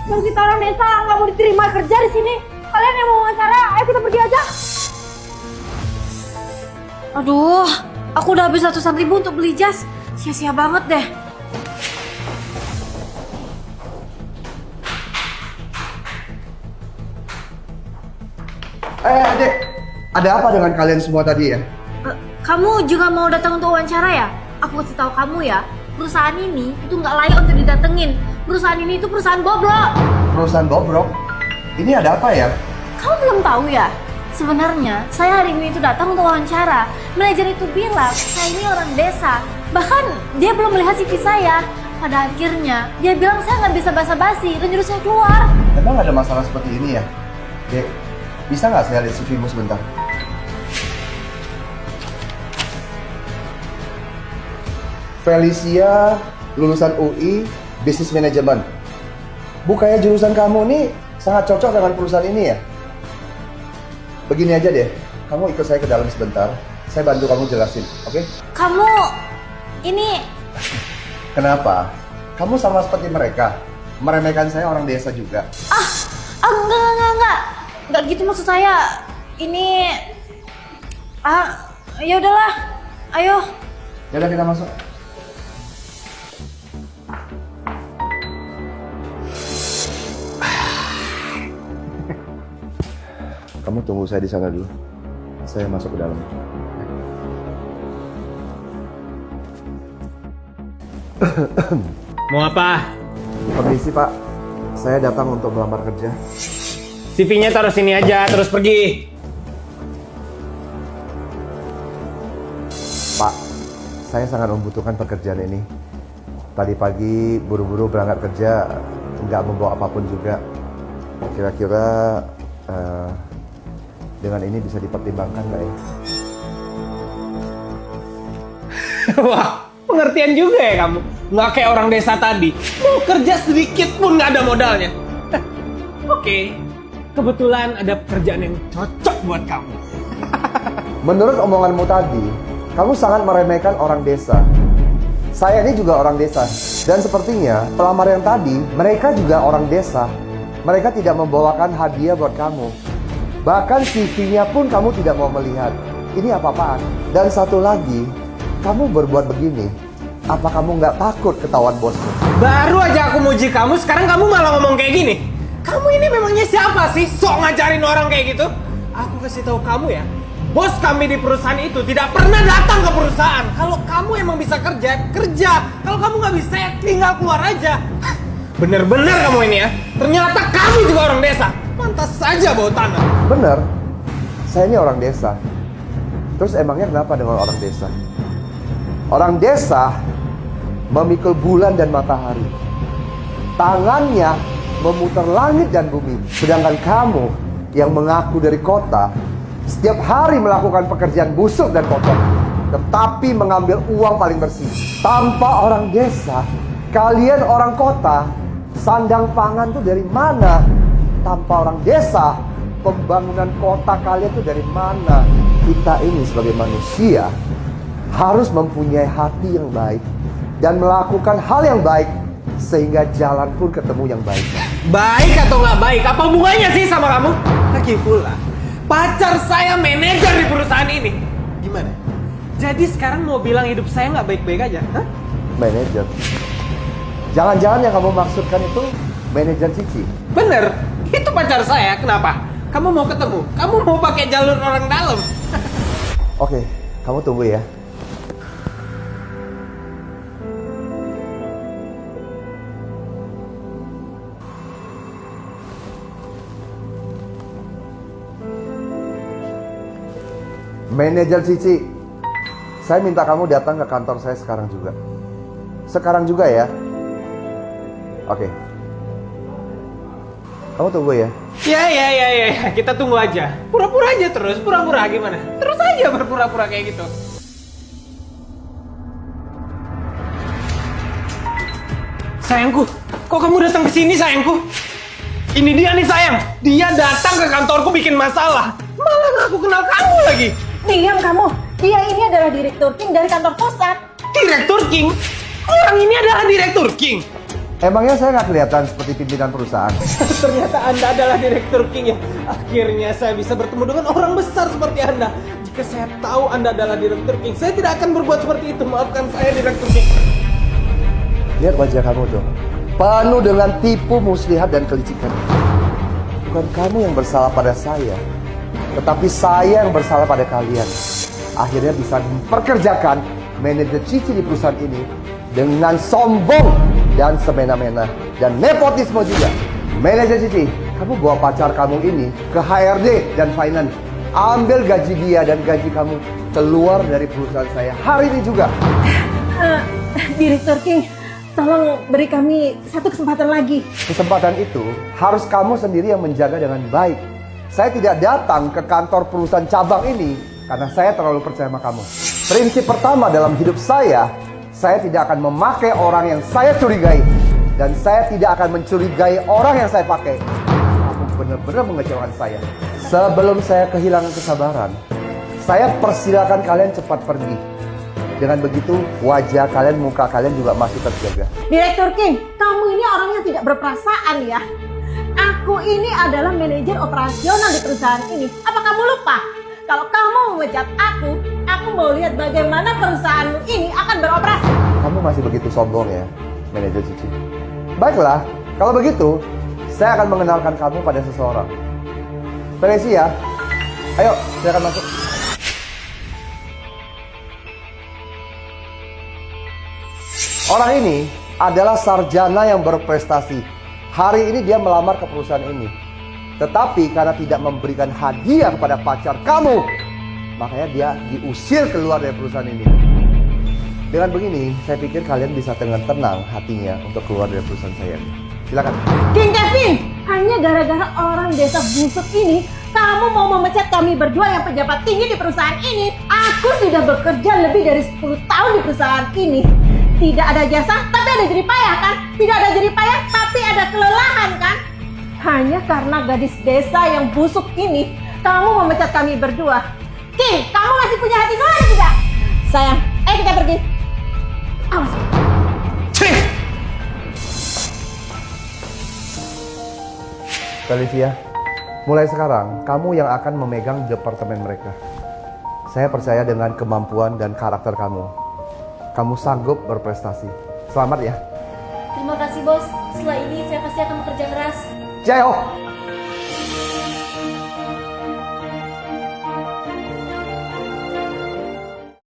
Kalau kita orang desa nggak mau diterima kerja di sini. Kalian yang mau wawancara, ayo kita pergi aja. Aduh, aku udah habis ratusan ribu untuk beli jas. Sia-sia banget deh. Adek, ada apa dengan kalian semua tadi ya? Kamu juga mau datang untuk wawancara ya? Aku kasih tahu kamu ya, perusahaan ini itu nggak layak untuk didatengin. Perusahaan ini itu perusahaan bobrok. Perusahaan bobrok? Ini ada apa ya? Kamu belum tahu ya? Sebenarnya saya hari ini itu datang untuk wawancara. Manajer itu bilang saya ini orang desa. Bahkan dia belum melihat CV saya. Pada akhirnya dia bilang saya nggak bisa basa-basi dan nyuruh saya keluar. Emang ada masalah seperti ini ya? Dek, bisa nggak saya lihat CV-mu sebentar? Felicia, lulusan UI, Business Management. Bukannya jurusan kamu nih sangat cocok dengan perusahaan ini ya? Begini aja deh, kamu ikut saya ke dalam sebentar. Saya bantu kamu jelasin, oke? Kamu ini Kenapa? Kamu sama seperti mereka, meremehkan saya orang desa juga. enggak. Enggak gitu maksud saya. Ini ya udahlah. Ayo. Yaudah kita masuk. Kamu tunggu saya di sana dulu. Saya masuk ke dalam. Mau apa? Permisi Pak, saya datang untuk melamar kerja. CV-nya taruh sini aja, terus pergi. Pak, saya sangat membutuhkan pekerjaan ini. Tadi pagi buru-buru berangkat kerja, nggak membawa apapun juga. Kira-kira dengan ini bisa dipertimbangkan nggak ya? Wah, pengertian juga ya kamu. Nggak kayak orang desa tadi. Mau kerja sedikit pun nggak ada modalnya. Oke, kebetulan ada pekerjaan yang cocok buat kamu. Menurut omonganmu tadi, kamu sangat meremehkan orang desa. Saya ini juga orang desa. Dan sepertinya pelamar yang tadi, mereka juga orang desa. Mereka tidak membawakan hadiah buat kamu. Bahkan CV-nya pun kamu tidak mau melihat. Ini apa-apaan? Dan satu lagi, kamu berbuat begini. Apa kamu nggak takut ketahuan bosmu? Baru aja aku muji kamu, sekarang kamu malah ngomong kayak gini. Kamu ini memangnya siapa sih? Sok ngajarin orang kayak gitu? Aku kasih tahu kamu ya, bos kami di perusahaan itu tidak pernah datang ke perusahaan. Kalau kamu emang bisa kerja, kerja. Kalau kamu nggak bisa, ya tinggal keluar aja. Bener-bener kamu ini ya. Ternyata kamu juga orang desa. Pantas saja bau tanah. Bener, saya ini orang desa. Terus emangnya kenapa dengan orang desa? Orang desa memikul bulan dan matahari. Tangannya memutar langit dan bumi. Sedangkan kamu yang mengaku dari kota, setiap hari melakukan pekerjaan busuk dan kotor, tetapi mengambil uang paling bersih. Tanpa orang desa, kalian orang kota, sandang pangan tuh dari mana? Tanpa orang desa, pembangunan kota kalian tuh dari mana? Kita ini sebagai manusia harus mempunyai hati yang baik dan melakukan hal yang baik sehingga jalan pun ketemu yang baik. Baik atau nggak baik, apa hubungannya sih sama kamu? Lagi pula, pacar saya manajer di perusahaan ini. Gimana? Jadi sekarang mau bilang hidup saya nggak baik-baik aja? Hah? Manajer? Jangan-jangan yang kamu maksudkan itu manajer Cici? Bener, itu pacar saya. Kenapa? Kamu mau ketemu? Kamu mau pakai jalur orang dalam? Oke, kamu tunggu ya. Manajer Cici, saya minta kamu datang ke kantor saya sekarang juga. Sekarang juga ya. Oke. Kamu tunggu ya. Ya, kita tunggu aja. Pura-pura aja terus, pura-pura gimana? Terus aja berpura-pura kayak gitu. Sayangku, kok kamu datang ke sini sayangku? Ini dia nih sayang, dia datang ke kantorku bikin masalah. Malah aku kenal kamu lagi. Diam kamu. Dia ini adalah direktur King dari kantor pusat. Direktur King? Orang ini adalah Direktur King? Emangnya saya nggak kelihatan seperti pimpinan perusahaan? Ternyata Anda adalah Direktur King ya. Akhirnya saya bisa bertemu dengan orang besar seperti Anda. Jika saya tahu Anda adalah Direktur King, saya tidak akan berbuat seperti itu. Maafkan saya, Direktur King. Lihat wajah kamu tuh, penuh dengan tipu muslihat dan kelicikan. Bukan kamu yang bersalah pada saya, tetapi saya yang bersalah pada kalian. Akhirnya bisa memperkerjakan manajer Cici di perusahaan ini dengan sombong dan semena-mena dan nepotisme juga. Manajer Cici, kamu bawa pacar kamu ini ke HRD dan finance. Ambil gaji dia dan gaji kamu, keluar dari perusahaan saya hari ini juga. Direktur King, tolong beri kami satu kesempatan lagi. Kesempatan itu harus kamu sendiri yang menjaga dengan baik. Saya tidak datang ke kantor perusahaan cabang ini karena saya terlalu percaya sama kamu. Prinsip pertama dalam hidup saya tidak akan memakai orang yang saya curigai. Dan saya tidak akan mencurigai orang yang saya pakai. Kamu benar-benar mengecewakan saya. Sebelum saya kehilangan kesabaran, saya persilakan kalian cepat pergi. Dengan begitu, wajah kalian, muka kalian juga masih terjaga. Direktur King, kamu ini orang yang tidak berperasaan ya. Aku ini adalah manajer operasional di perusahaan ini. Apa kamu lupa? Kalau kamu memecat aku mau lihat bagaimana perusahaanmu ini akan beroperasi. Kamu masih begitu sombong ya, manajer Cici. Baiklah, kalau begitu, saya akan mengenalkan kamu pada seseorang. Felicia, ayo, silakan masuk. Orang ini adalah sarjana yang berprestasi. Hari ini dia melamar ke perusahaan ini. Tetapi karena tidak memberikan hadiah kepada pacar kamu, makanya dia diusir keluar dari perusahaan ini. Dengan begini, saya pikir kalian bisa dengan tenang hatinya untuk keluar dari perusahaan saya. Silakan. King Kevin, hanya gara-gara orang desa busuk ini, kamu mau memecat kami berdua yang pejabat tinggi di perusahaan ini. Aku sudah bekerja lebih dari 10 tahun di perusahaan ini. Tidak ada jasa, tapi ada jeripayah kan? Tidak ada jeripayah, tapi ada kelelahan kan? Hanya karena gadis desa yang busuk ini, kamu memecat kami berdua. King, kamu masih punya hati nurani tidak? Sayang, ayo kita pergi. Awas. Felicia, mulai sekarang kamu yang akan memegang departemen mereka. Saya percaya dengan kemampuan dan karakter kamu. Kamu sanggup berprestasi. Selamat ya. Terima kasih bos. Setelah ini saya pasti akan bekerja keras. Jaya!